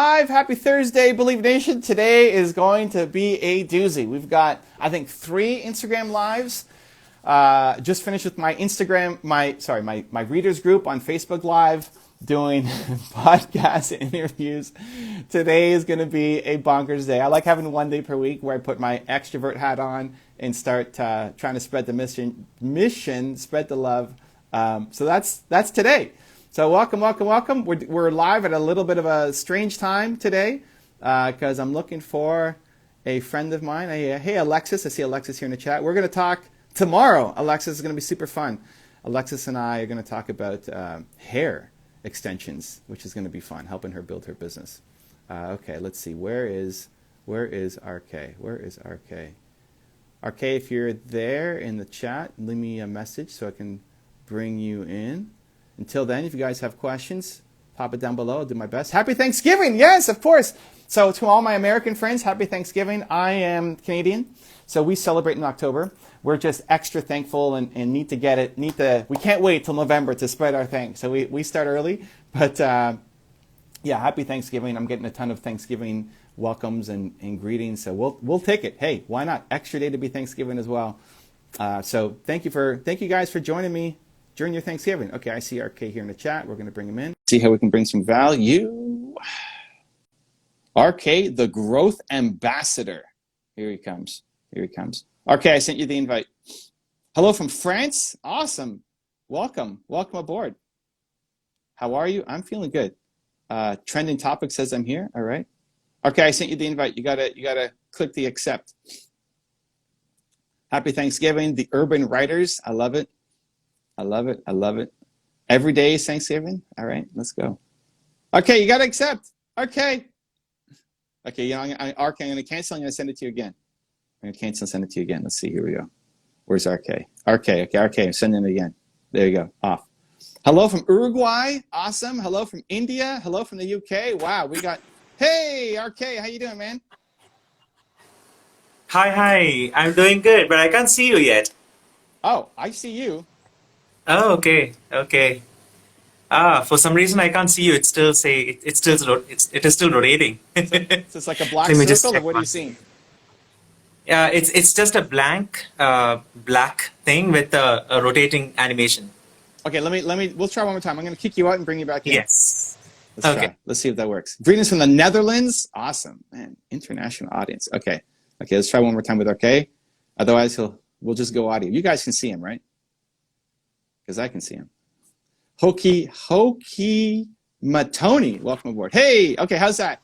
Live, happy Thursday, Believe Nation. Today is going to be a doozy. We've got, I think, 3 Instagram lives. Just finished with my my readers group on Facebook Live doing podcast interviews. Today is going to be a bonkers day. I like having one day per week where I put my extrovert hat on and start trying to spread the mission, spread the love. So that's today. So welcome. We're live at a little bit of a strange time today because I'm looking for a friend of mine. Hey, Alexis. I see Alexis here in the chat. We're going to talk tomorrow. Alexis is going to be super fun. Alexis and I are going to talk about hair extensions, which is going to be fun, helping her build her business. Okay, let's see. Where is RK? Where is RK? RK, if you're there in the chat, leave me a message so I can bring you in. Until then, if you guys have questions, pop it down below. I'll do my best. Happy Thanksgiving! Yes, of course. So to all my American friends, happy Thanksgiving. I am Canadian, so we celebrate in October. We're just extra thankful and need to get it. We can't wait till November to spread our thanks. So we start early. But yeah, happy Thanksgiving. I'm getting a ton of Thanksgiving welcomes and greetings. So we'll take it. Hey, why not? Extra day to be Thanksgiving as well. So thank you guys for joining me during your Thanksgiving. Okay, I see RK here in the chat. We're going to bring him in. See how we can bring some value. RK, the growth ambassador. Here he comes. RK, I sent you the invite. Hello from France. Awesome. Welcome aboard. How are you? I'm feeling good. Trending topic says I'm here. All right. RK, I sent you the invite. You gotta click the accept. Happy Thanksgiving. The urban writers. I love it. Every day is Thanksgiving. All right, let's go. Okay, you got to accept. Okay, RK, I'm going to cancel. I'm going to send it to you again. Let's see. Here we go. Where's RK? Okay, I'm sending it again. There you go. Off. Hello from Uruguay. Awesome. Hello from India. Hello from the UK. Wow, we got... Hey, RK, how you doing, man? Hi. I'm doing good, but I can't see you yet. Oh, I see you. Oh, okay. For some reason I can't see you. It is still rotating. So it's like a black Let me circle, or what are you seeing? It's just a blank black thing with a rotating animation. Okay, we'll try one more time. I'm going to kick you out and bring you back in. Yes. Let's try. Let's see if that works. Greetings from the Netherlands. Awesome, man. International audience. Okay, let's try one more time with RK. Otherwise, we'll just go audio. You guys can see him, right? Because I can see him. Hoki Matoni, welcome aboard. Hey, okay, how's that?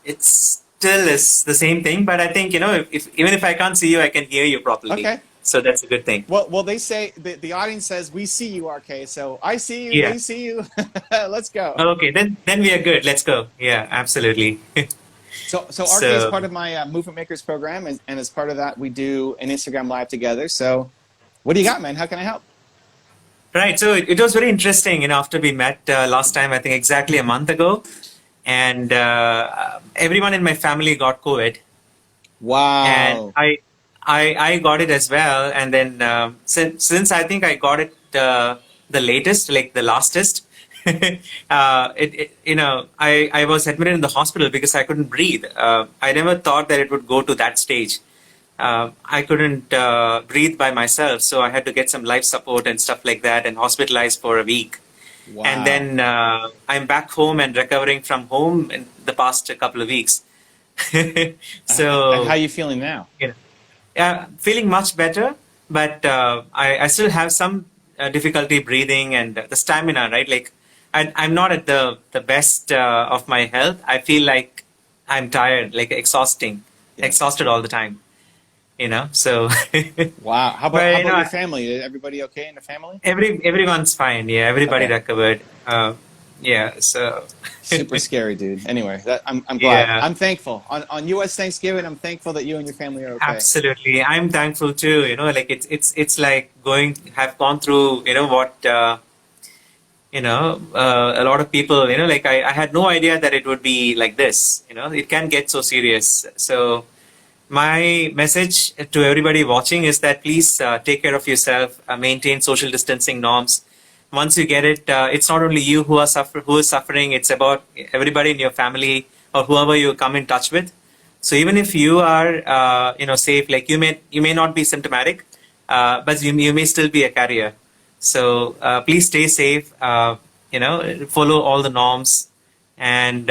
It still is the same thing, but I think, even if I can't see you, I can hear you properly. Okay. So that's a good thing. Well, they say, the audience says, we see you, RK, so I see you, They see you. Let's go. Okay, then we are good. Let's go. Yeah, absolutely. So RK is part of my Movement Makers program, and as part of that, we do an Instagram Live together. So what do you got, man? How can I help? Right. So it was very interesting, after we met last time, I think exactly a month ago, and everyone in my family got COVID. Wow. And I got it as well. And then since I think I got it the latest, like the lastest, I was admitted in the hospital because I couldn't breathe. I never thought that it would go to that stage. I couldn't breathe by myself, so I had to get some life support and stuff like that, and hospitalized for a week. Wow. And then I'm back home and recovering from home in the past couple of weeks. So and how are you feeling now? Feeling much better, but I still have some difficulty breathing and the stamina, right? Like I'm not at the best of my health. I feel like I'm tired, like exhausted all the time. So wow. How about your family? Everybody okay in the family? Everyone's fine. Yeah, everybody recovered. So super scary, dude. Anyway, I'm glad. Yeah. I'm thankful on U.S. Thanksgiving. I'm thankful that you and your family are okay. Absolutely, I'm thankful too. Like it's like have gone through what a lot of people. Like I had no idea that it would be like this. It can get so serious. So my message to everybody watching is that please take care of yourself, maintain social distancing norms, once you get it, it's not only you who is suffering. It's about everybody in your family or whoever you come in touch with. So even if you are, safe, like you may not be symptomatic, but you may still be a carrier. So please stay safe. Follow all the norms and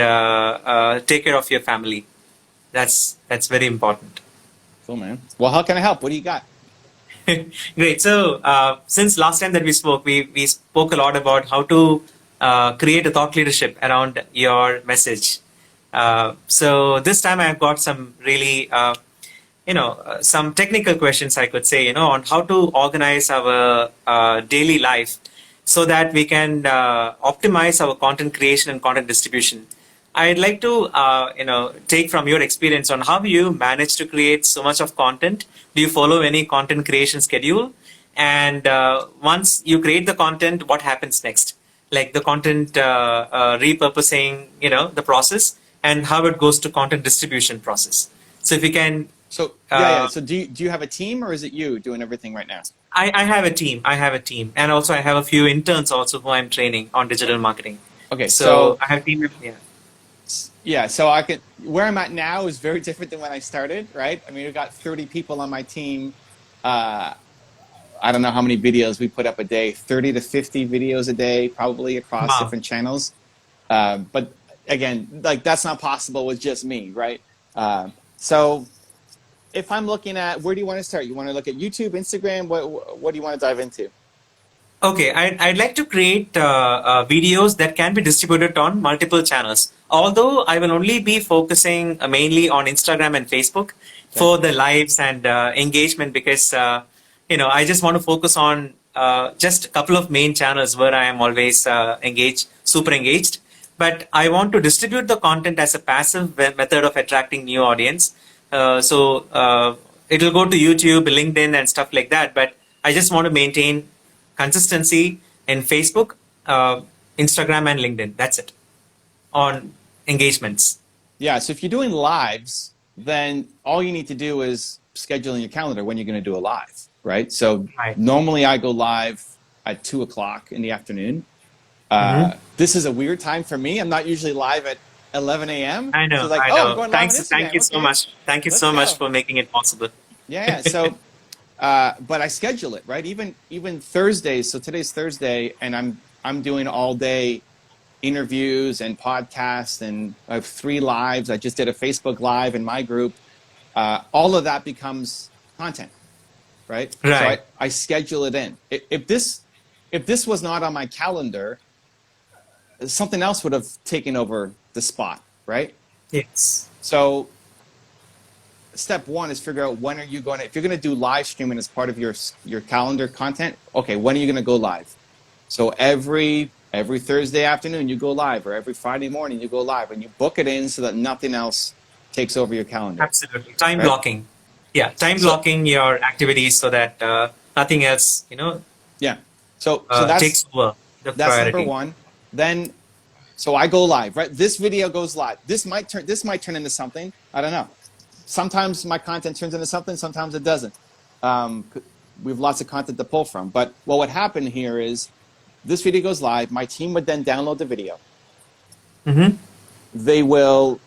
take care of your family. That's very important. Cool, man. Well, how can I help? What do you got? Great. So since last time that we spoke, we spoke a lot about how to create a thought leadership around your message. So this time I've got some really, some technical questions, I could say, on how to organize our daily life so that we can optimize our content creation and content distribution. I'd like to, take from your experience on how you manage to create so much of content. Do you follow any content creation schedule? And once you create the content, what happens next? Like the content repurposing, the process, and how it goes to content distribution process. So if you can. So So do you have a team, or is it you doing everything right now? I have a team. And also I have a few interns also who I'm training on digital marketing. Okay, so I have a team. Yeah, so where I'm at now is very different than when I started, right? I mean, we've got 30 people on my team. I don't know how many videos we put up a day, 30 to 50 videos a day, probably across different channels. But again, like that's not possible with just me, right? So if I'm looking at, where do you want to start? You want to look at YouTube, Instagram? What do you want to dive into? Okay, I'd like to create videos that can be distributed on multiple channels. Although I will only be focusing mainly on Instagram and Facebook for the lives and engagement, because I just want to focus on just a couple of main channels where I am always super engaged. But I want to distribute the content as a passive method of attracting new audience. So it'll go to YouTube, LinkedIn, and stuff like that. But I just want to maintain consistency in Facebook, Instagram, and LinkedIn. That's it on engagements. Yeah, so if you're doing lives, then all you need to do is schedule in your calendar when you're going to do a live, right? So normally I go live at 2 o'clock in the afternoon. This is a weird time for me. I'm not usually live at 11 a.m. I know. So I know. I'm going live on Instagram. Thank you so much. Thank you so much for making it possible. Yeah. So, but I schedule it, right? Even Thursdays. So today's Thursday, and I'm doing all day interviews and podcasts, and I have 3 lives. I just did a Facebook Live in my group. All of that becomes content, right? Right. So I schedule it in. If this was not on my calendar, something else would have taken over the spot, right? Yes. So step 1 is figure out when are you going to, if you're going to do live streaming as part of your calendar content, okay, when are you going to go live? So every Thursday afternoon you go live, or every Friday morning you go live, and you book it in so that nothing else takes over your calendar. Absolutely. Time blocking. Yeah, blocking your activities so that nothing else, Yeah. So that's, takes over the that's priority. number 1. Then, so I go live, right? This video goes live. This might turn into something. I don't know. Sometimes my content turns into something. Sometimes it doesn't. We have lots of content to pull from. But what would happen here is this video goes live. My team would then download the video. They will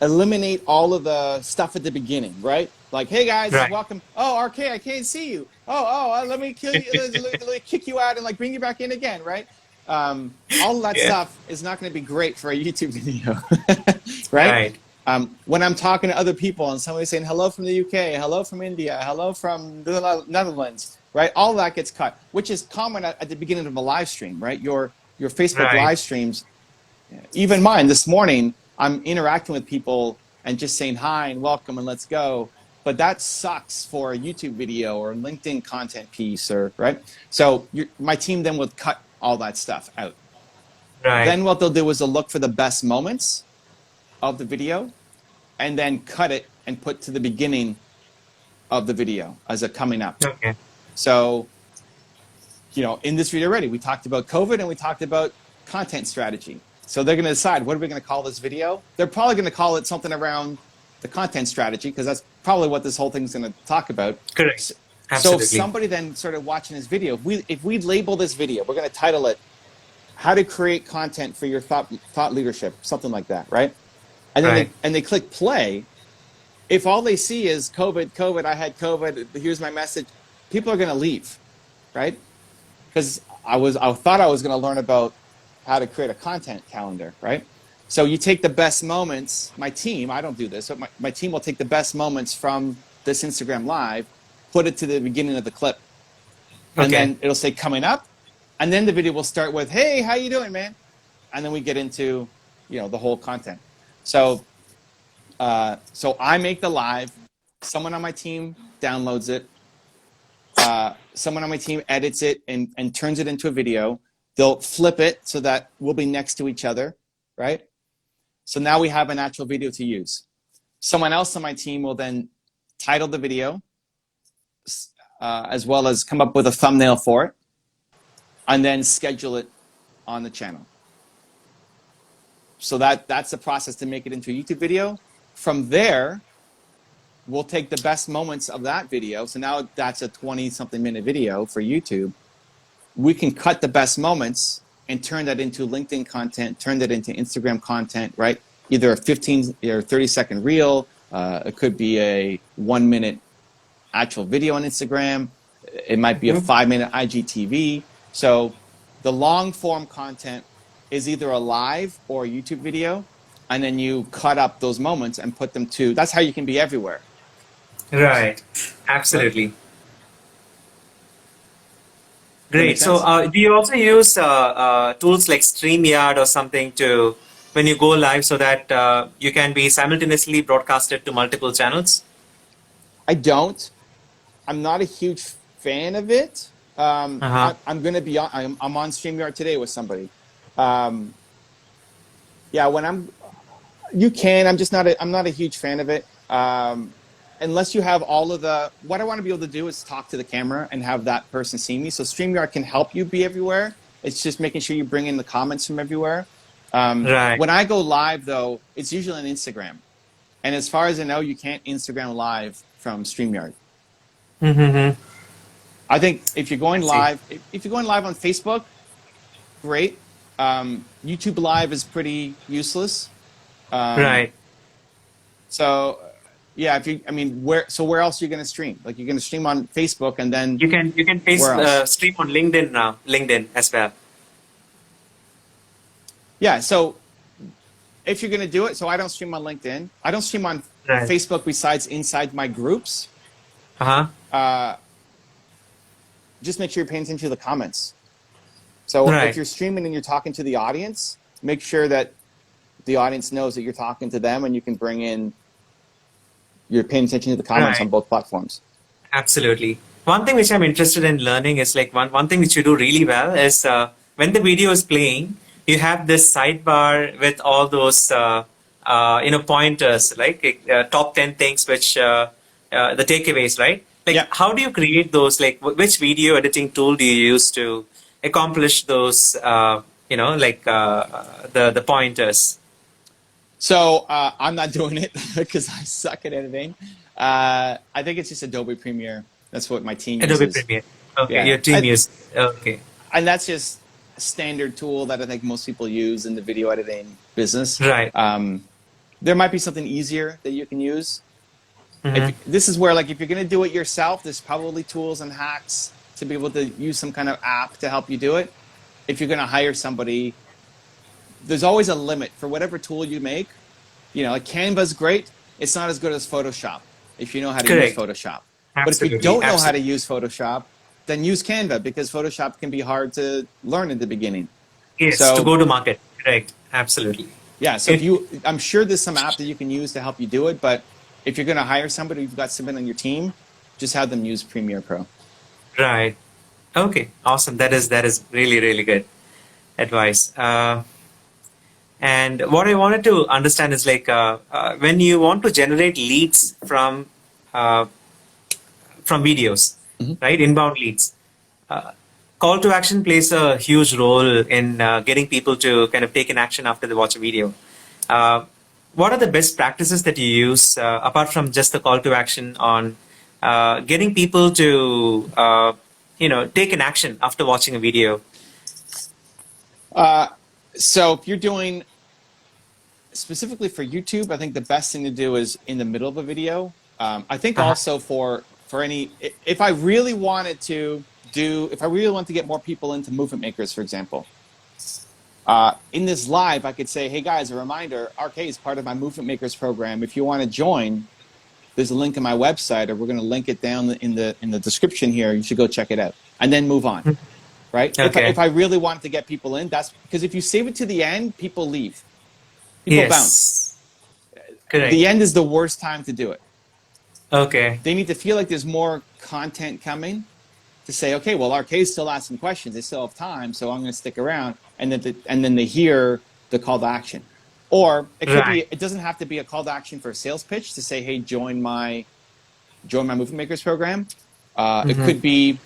eliminate all of the stuff at the beginning, right? Like, hey guys, welcome. Oh, RK, I can't see you. Let me kill you. Let me kick you out and like bring you back in again, right? All that stuff is not going to be great for a YouTube video, right? When I'm talking to other people and somebody's saying hello from the UK, hello from India, hello from the Netherlands, right? All that gets cut, which is common at the beginning of a live stream, right? Your Facebook live streams, even mine this morning, I'm interacting with people and just saying hi and welcome and let's go. But that sucks for a YouTube video or a LinkedIn content piece, or right? So my team then would cut all that stuff out. Then what they'll do is they'll look for the best moments of the video and then cut it and put to the beginning of the video as a coming up. Okay. So, in this video already, we talked about COVID and we talked about content strategy. So they're going to decide, what are we going to call this video? They're probably going to call it something around the content strategy, because that's probably what this whole thing's going to talk about. Correct. So if Absolutely. somebody then started watching this video, if we label this video, we're going to title it "How to Create Content for Your Thought Leadership," something like that, right? And then Right. they click play. If all they see is COVID, I had COVID. Here's my message. People are going to leave, right? Because I thought I was going to learn about how to create a content calendar, right? So you take the best moments. My team, I don't do this, but my team will take the best moments from this Instagram live, put it to the beginning of the clip, and Okay. then it'll say coming up, and then the video will start with, "Hey, how you doing, man?" And then we get into, the whole content. So I make the live. Someone on my team downloads it. Someone on my team edits it and turns it into a video. They'll flip it so that we'll be next to each other, right? So now we have an actual video to use. Someone else on my team will then title the video, as well as come up with a thumbnail for it, and then schedule it on the channel. So that's the process to make it into a YouTube video. From there, we'll take the best moments of that video. So now that's a 20-something minute video for YouTube. We can cut the best moments and turn that into LinkedIn content, turn that into Instagram content, right? Either a 15 or 30-second reel. It could be a 1-minute actual video on Instagram. It might be a 5-minute IGTV. So the long form content is either a live or a YouTube video, and then you cut up those moments and put them to, that's how you can be everywhere. Right. Absolutely. Right. Great. So, do you also use tools like StreamYard or something to when you go live so that you can be simultaneously broadcasted to multiple channels? I don't. I'm not a huge fan of it. I'm going to be on, I'm on StreamYard today with somebody. Yeah, you can, I'm not a huge fan of it. Unless you have all of what I want to be able to do is talk to the camera and have that person see me. So StreamYard can help you be everywhere. It's just making sure you bring in the comments from everywhere. Right. When I go live, though, it's usually on Instagram. And as far as I know, you can't Instagram live from StreamYard. Mm-hmm. I think if you're going live, if you're going live on Facebook, great. YouTube Live is pretty useless. Right. So, yeah, where else are you going to stream? Like, you're going to stream on Facebook, and then You can stream on LinkedIn now. LinkedIn as well. yeah. So if you're going to do it, so I don't stream on LinkedIn. I don't stream on Right. Facebook besides inside my groups. Just make sure you're paying attention to the comments. So Right. if you're streaming and you're talking to the audience, make sure that the audience knows that you're talking to them, and you can bring in, you're paying attention to the comments Right. on both platforms. Absolutely. One thing which I'm interested in learning is like one thing which you do really well is when the video is playing, you have this sidebar with all those pointers, like top 10 things which the takeaways, right? Like, Yeah. how do you create those? Like, which video editing tool do you use to accomplish those? The pointers. So I'm not doing it because I suck at editing. I think it's just Adobe Premiere. That's what my team uses. Adobe Premiere. Okay, Yeah. your team uses. Okay. And that's just a standard tool that I think most people use in the video editing business. Right. There might be something easier that you can use. Mhm. This is where, like, if you're going to do it yourself, there's probably tools and hacks to be able to use some kind of app to help you do it. If you're going to hire somebody, there's always a limit for whatever tool you make. Like Canva's great. It's not as good as Photoshop if you know how to Correct. use Photoshop. Absolutely. But if you don't know how to Absolutely. use Photoshop, then use Canva, because Photoshop can be hard to learn in the beginning. Yes, So- to go to market. Correct. Absolutely. Yeah, so I'm sure there's some app that you can use to help you do it, but if you're going to hire somebody, you've got someone on your team, just have them use Premiere Pro. Right. Okay. Awesome. That is really, really good advice. And what I wanted to understand is like when you want to generate leads from videos, right? Inbound leads. Call to action plays a huge role in getting people to kind of take an action after they watch a video. What are the best practices that you use apart from just the call to action on getting people to take an action after watching a video? So if you're doing specifically for YouTube, I think the best thing to do is in the middle of a video. I think Uh-huh. also for any, if I really wanted to if I really want to get more people into movement makers, for example, in this live, I could say, hey guys, a reminder, RK is part of my movement makers program. If you want to join, there's a link in my website, or we're going to link it down in the description here. You should go check it out, and then move on. Right? Okay. If I really wanted to get people in, that's because if you save it to the end, people leave. People bounce. Yes. Correct. The end is the worst time to do it. Okay. They need to feel like there's more content coming to say, okay, well, RK's still asking questions. They still have time, so I'm going to stick around. And then they hear the call to action. Or it could be, it doesn't have to be a call to action for a sales pitch to say, hey, join my Movement Makers program. It could be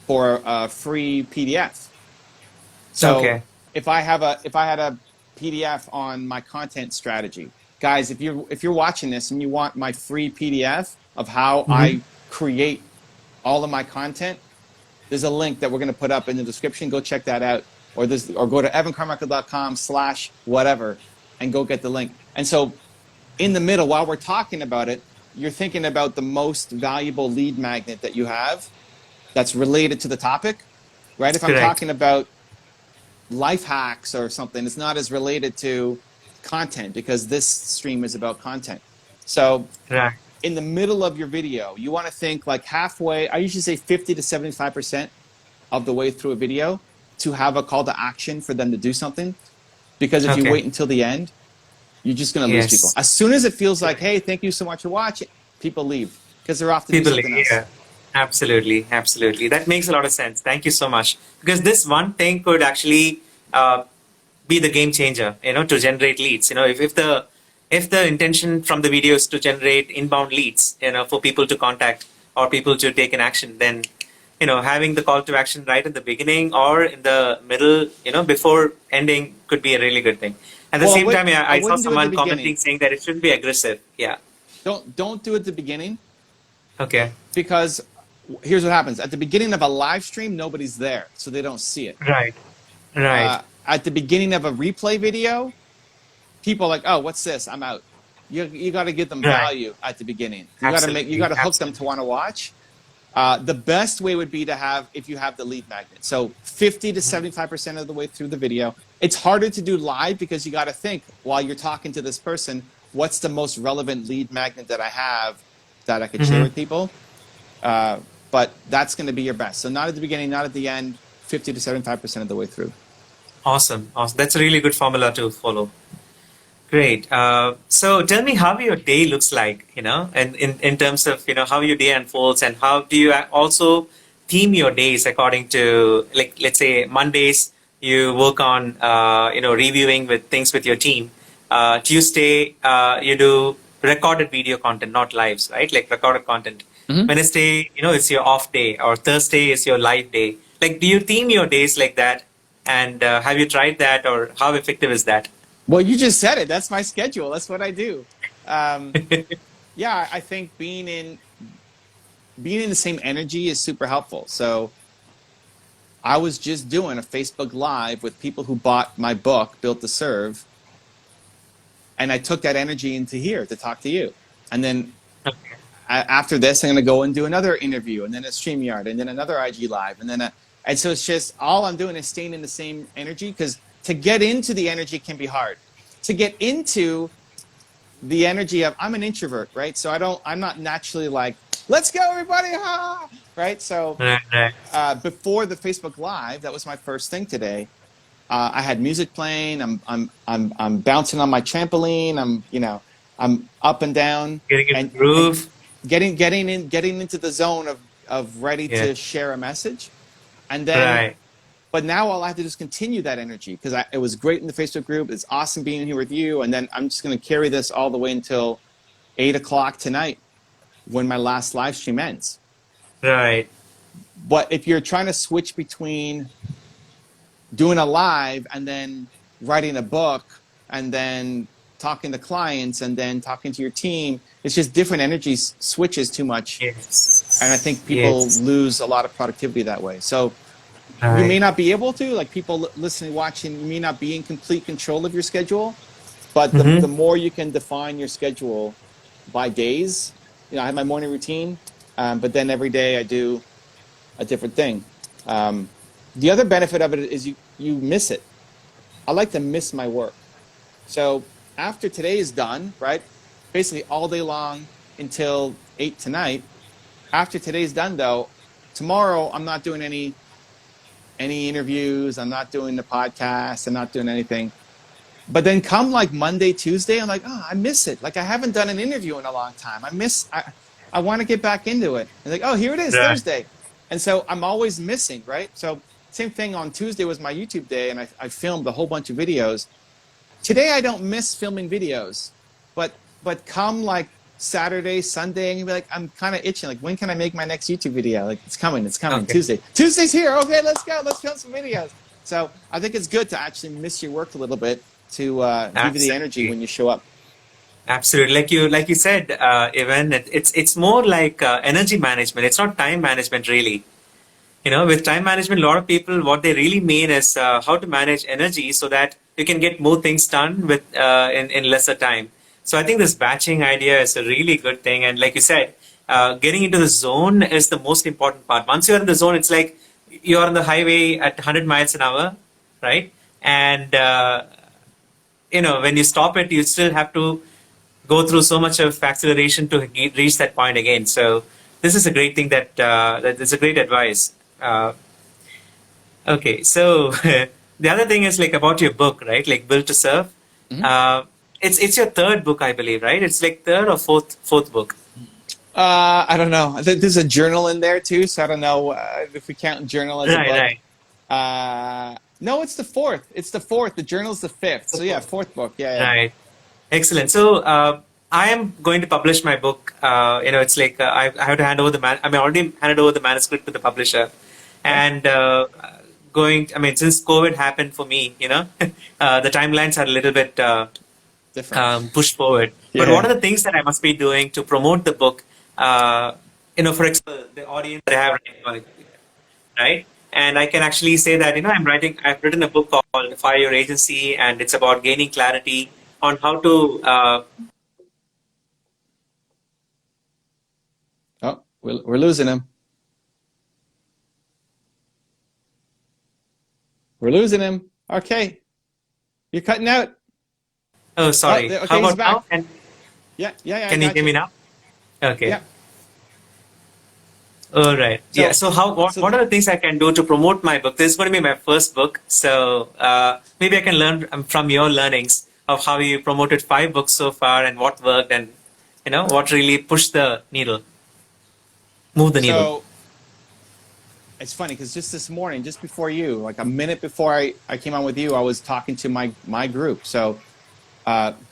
for a free PDF. So if I had a PDF on my content strategy, guys, if you're watching this and you want my free PDF of how I create all of my content, there's a link that we're going to put up in the description. Go check that out, or go to evancarmichael.com/whatever and go get the link. And so in the middle, while we're talking about it, you're thinking about the most valuable lead magnet that you have that's related to the topic, right? If I'm talking about life hacks or something, it's not as related to content because this stream is about content. So in the middle of your video, you want to think like halfway, I usually say 50 to 75% of the way through a video to have a call to action for them to do something. Because if you wait until the end, you're just going to lose people. As soon as it feels like, hey, thank you so much for watching, people leave because they're off to do something else. Yeah. Absolutely, absolutely. That makes a lot of sense. Thank you so much. Because this one thing could actually be the game changer, to generate leads. If the intention from the video is to generate inbound leads, for people to contact or people to take an action, then having the call to action right at the beginning or in the middle, before ending could be a really good thing. At the same time, I saw someone commenting saying that it shouldn't be aggressive. Yeah. Don't do it at the beginning. Okay. Because here's what happens. At the beginning of a live stream, nobody's there, so they don't see it. Right. At the beginning of a replay video, people are like, oh, what's this? I'm out. You got to give them value at the beginning. You got to hook them to want to watch. The best way would be to have, if you have the lead magnet. So 50 to 75% of the way through the video. It's harder to do live because you got to think while you're talking to this person, what's the most relevant lead magnet that I have that I could share with people? But that's going to be your best. So not at the beginning, not at the end, 50 to 75% of the way through. Awesome. That's a really good formula to follow. Great. So tell me how your day looks like, and in terms of, how your day unfolds, and how do you also theme your days according to, like, let's say Mondays, you work on, reviewing with things with your team. Tuesday, you do recorded video content, not lives, right? Like recorded content. Wednesday, it's your off day, or Thursday is your live day. Like, do you theme your days like that? And have you tried that, or how effective is that? Well, you just said it. That's my schedule. That's what I do. Yeah, I think being in the same energy is super helpful. So I was just doing a Facebook Live with people who bought my book, Built to Serve, and I took that energy into here to talk to you. And then after this, I'm going to go and do another interview, and then a StreamYard, and then another IG Live, and so it's just all I'm doing is staying in the same energy, because to get into the energy can be hard. To get into the energy of, I'm an introvert, right? So I'm not naturally like, let's go everybody, ha! Right? So before the Facebook Live, that was my first thing today. I had music playing. I'm bouncing on my trampoline. I'm up and down. Getting in the groove. Getting into the zone of ready to share a message. And then, but now I'll have to just continue that energy, because it was great in the Facebook group. It's awesome being here with you. And then I'm just going to carry this all the way until 8 o'clock tonight when my last live stream ends. Right. But if you're trying to switch between doing a live and then writing a book and then talking to clients and then talking to your team. It's just different energies switches too much. Yes. And I think people Yes. lose a lot of productivity that way. So you may Right. not be able to, like people listening, watching, you may not be in complete control of your schedule, but the Mm-hmm. more you can define your schedule by days, I have my morning routine, but then every day I do a different thing. The other benefit of it is you miss it. I like to miss my work. So after today is done, right? Basically all day long until 8 tonight. After today's done though, tomorrow I'm not doing any interviews, I'm not doing the podcast, I'm not doing anything. But then come like Monday, Tuesday, I'm like, oh, I miss it. Like I haven't done an interview in a long time. I want to get back into it. And like, oh, here it is, Right. Thursday. And so I'm always missing, right? So same thing on Tuesday was my YouTube day, and I filmed a whole bunch of videos. Today I don't miss filming videos, but come like Saturday, Sunday, and you'll be like, I'm kind of itching. Like, when can I make my next YouTube video? Like, it's coming. Okay. Tuesday. Tuesday's here. Okay, let's go. Let's film some videos. So I think it's good to actually miss your work a little bit to give you the energy Absolutely. when you show up. Absolutely. Like you said, Evan, it's more like energy management. It's not time management, really. With time management, a lot of people, what they really mean is how to manage energy so that you can get more things done with in lesser time. So I think this batching idea is a really good thing. And like you said, getting into the zone is the most important part. Once you're in the zone, it's like you're on the highway at 100 miles an hour, right? And when you stop it, you still have to go through so much of acceleration to reach that point again. So this is a great thing that is a great advice. Okay, so the other thing is like about your book, right? Like Built to Serve. Mm-hmm. It's your third book, I believe, right? It's like third or fourth book. I don't know. There's a journal in there too, so I don't know if we count journal as a book. Right. No, it's the fourth. It's the fourth. The journal's the fifth. So yeah, fourth book. Yeah. Right. Excellent. So I am going to publish my book. It's like I have to hand over I already handed over the manuscript to the publisher, and since COVID happened for me, the timelines are a little bit Different. pushed forward. Yeah. But what are the things that I must be doing to promote the book? For example, the audience that I have right now, right? And I can actually say that, I've written a book called Fire Your Agency, and it's about gaining clarity on how to. Oh, we're losing him. We're losing him. Okay. You're cutting out. Oh, sorry. Okay, How he's about back. now? Yeah. Can you hear me now? Okay. Yeah. All right. So- So what are the things I can do to promote my book? This is going to be my first book, so maybe I can learn from your learnings of how you promoted 5 books so far and what worked and what really pushed the needle, move the needle. So it's funny because just this morning, just before you, like a minute before I came on with you, I was talking to my group. So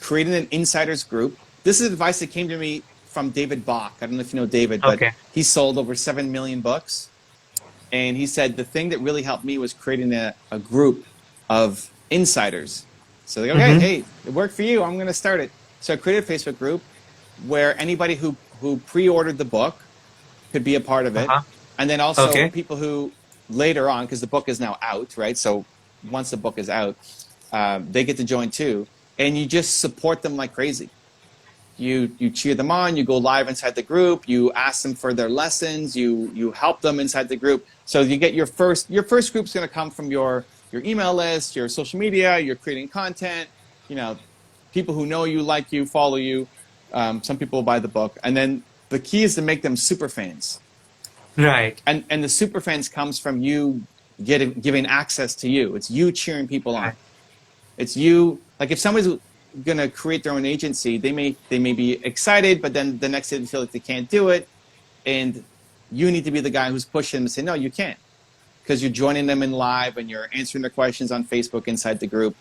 creating an insiders group. This is advice that came to me from David Bach. I don't know if you know David, but Okay. he sold over 7 million books. And he said the thing that really helped me was creating a group of insiders. So like, okay, hey, it worked for you. I'm going to start it. So I created a Facebook group where anybody who pre-ordered the book could be a part of it. Uh-huh. And then also Okay. people who later on, because the book is now out, right? So once the book is out, they get to join too. And you just support them like crazy. You cheer them on, you go live inside the group, you ask them for their lessons, you help them inside the group. So you get your first group's going to come from your email list, your social media, you're creating content, people who know you, like you, follow you. Some people will buy the book. And then the key is to make them super fans. Right. And the super fans comes from you giving access to you. It's you cheering people on. Right. It's you, like if somebody's going to create their own agency, they may be excited, but then the next day they feel like they can't do it. And you need to be the guy who's pushing them and say, no, you can't. Because you're joining them in live and you're answering their questions on Facebook inside the group.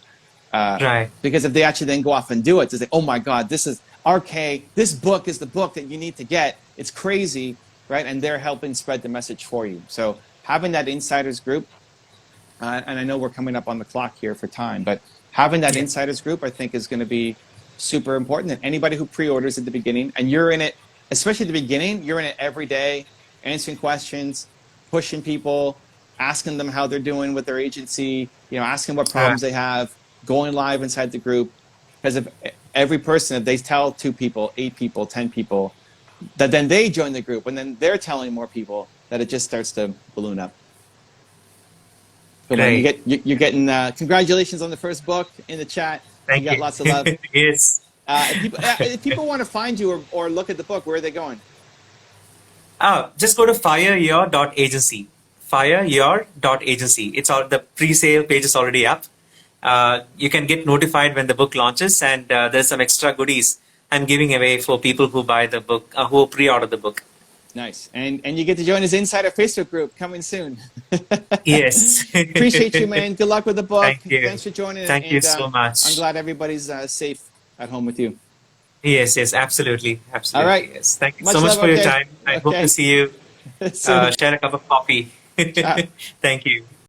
Right. Because if they actually then go off and do it, to say, oh my God, this is RK, this book is the book that you need to get. It's crazy, right? And they're helping spread the message for you. So having that insiders group, and I know we're coming up on the clock here for time, but having that insiders group, I think, is going to be super important. And anybody who pre-orders at the beginning, and you're in it, especially at the beginning, you're in it every day, answering questions, pushing people, asking them how they're doing with their agency, asking what problems they have, going live inside the group. Because if every person, if they tell 2 people, 8 people, 10 people, that then they join the group, and then they're telling more people, that it just starts to balloon up. So you're getting congratulations on the first book in the chat. Thank you. Got lots of love. Yes. If people want to find you or look at the book, where are they going? Just go to fireyour.agency. Fireyour.agency. It's all, the pre-sale page is already up. You can get notified when the book launches, and there's some extra goodies I'm giving away for people who buy the book, who pre-order the book. Nice. And you get to join his Insider Facebook group coming soon. Yes. Appreciate you, man. Good luck with the book. Thank you. Thanks for joining. Thank you so much. I'm glad everybody's safe at home with you. Yes, absolutely. Absolutely. All right. Yes. Thank you so much for your time. I hope to see you. Share a cup of coffee. Thank you.